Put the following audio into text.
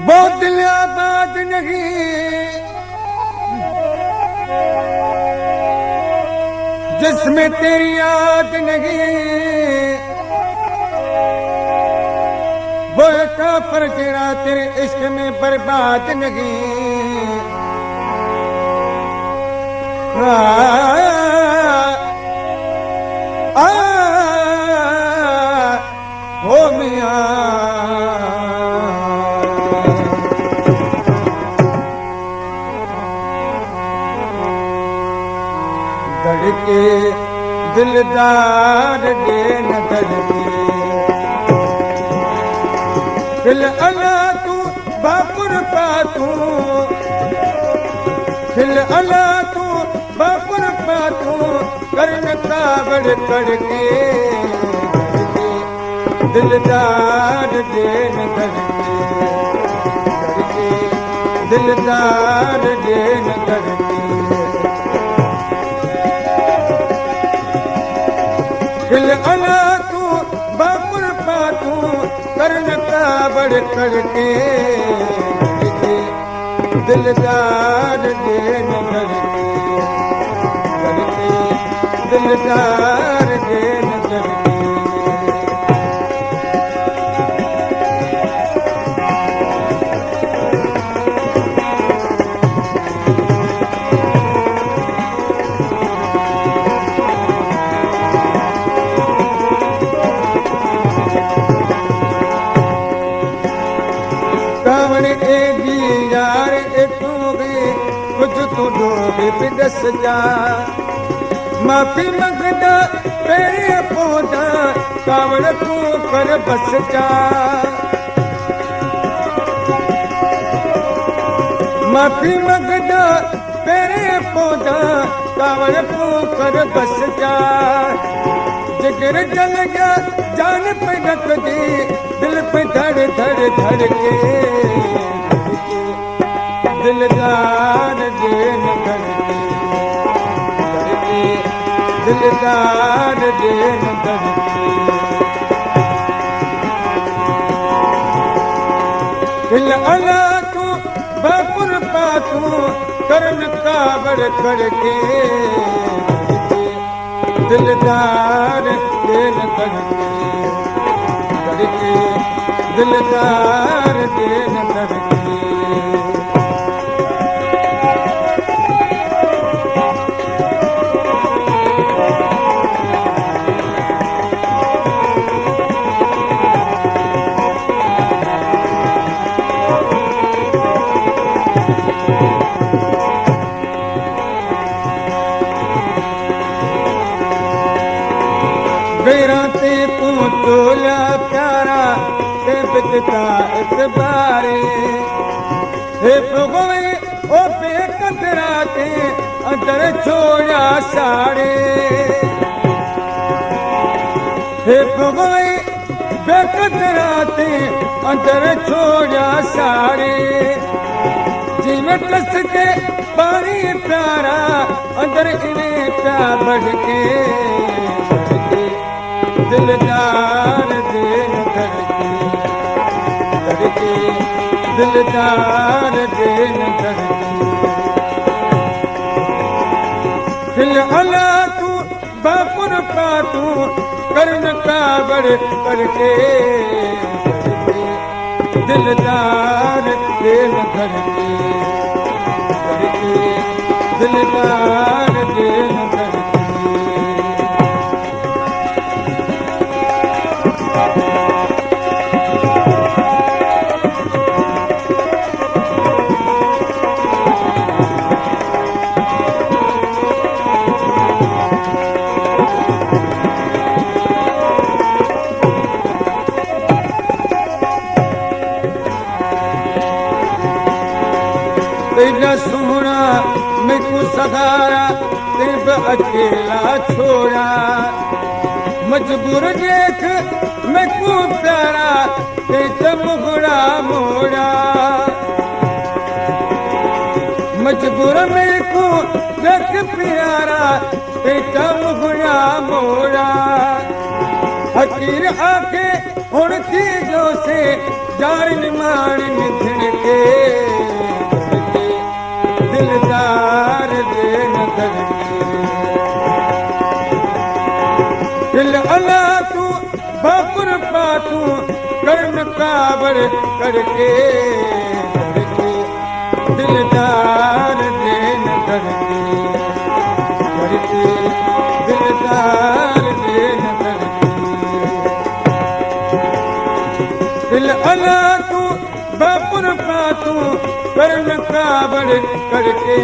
वो दिल आबाद नहीं जिसमें तेरी याद नहीं, वो काफर तेरा तेरे इश्क में बर्बाद नहीं। हो मियां धड़के दिलदार दे न धड़के दिल अला तू बापुर पातू दिल अला तू बापुर पातू करन कावड़ करके दिलदार दे न धड़के दिलदार दे न धड़के दिल अला तू बापुर पातू करन कावड़ करके दिलदार दे न धड़के दिलदार दे न धड़के दस जा माफी मंगदा तेरे पौधा कावड़ तू कर बस जा माफी मंगदा तेरे पौधा कावड़ तू कर बस जा जिगर जल गया जान पे रख दी दिल पे धड़ धड़ धड़ के दिलदार दे न धड़के दिलदार दे न धड़के दिल अला तू बापुर पातू करन कावड़ करके दिलदार दे न धड़के दिलदार दे न धड़के बेराते तू तोला प्यारा ते बिकता इतबारे हे भगवे ओ बेकतरा के अंदर छोड़ा साड़े हे भगवे बेकतरा के अंदर छोड़ा साड़े जिमें कस के पानी प्यारा अंदर इन्हें प्यार बढ़ के दिलदार दे न धड़के दिलदार दे न धड़के दिल अला तू बापुर पातू करन कावड़ करके दिलदार दे न धड़के दिलदार दे न धड़के तेरा सोना मैं को सहारा तेब अकेला छोड़ा मजबूर देख मैं को प्यारा ते मुगड़ा मोड़ा मजबूर मैं को देख प्यारा ते मुगड़ा मोड़ा हकीर आके हुण थी जो से जान मान निधन बापुर पातू कर्ण काबर करके दिलदार देन धरती दिलदार देन धरती दिल अला तू बापुर पातू कर्ण काबर करके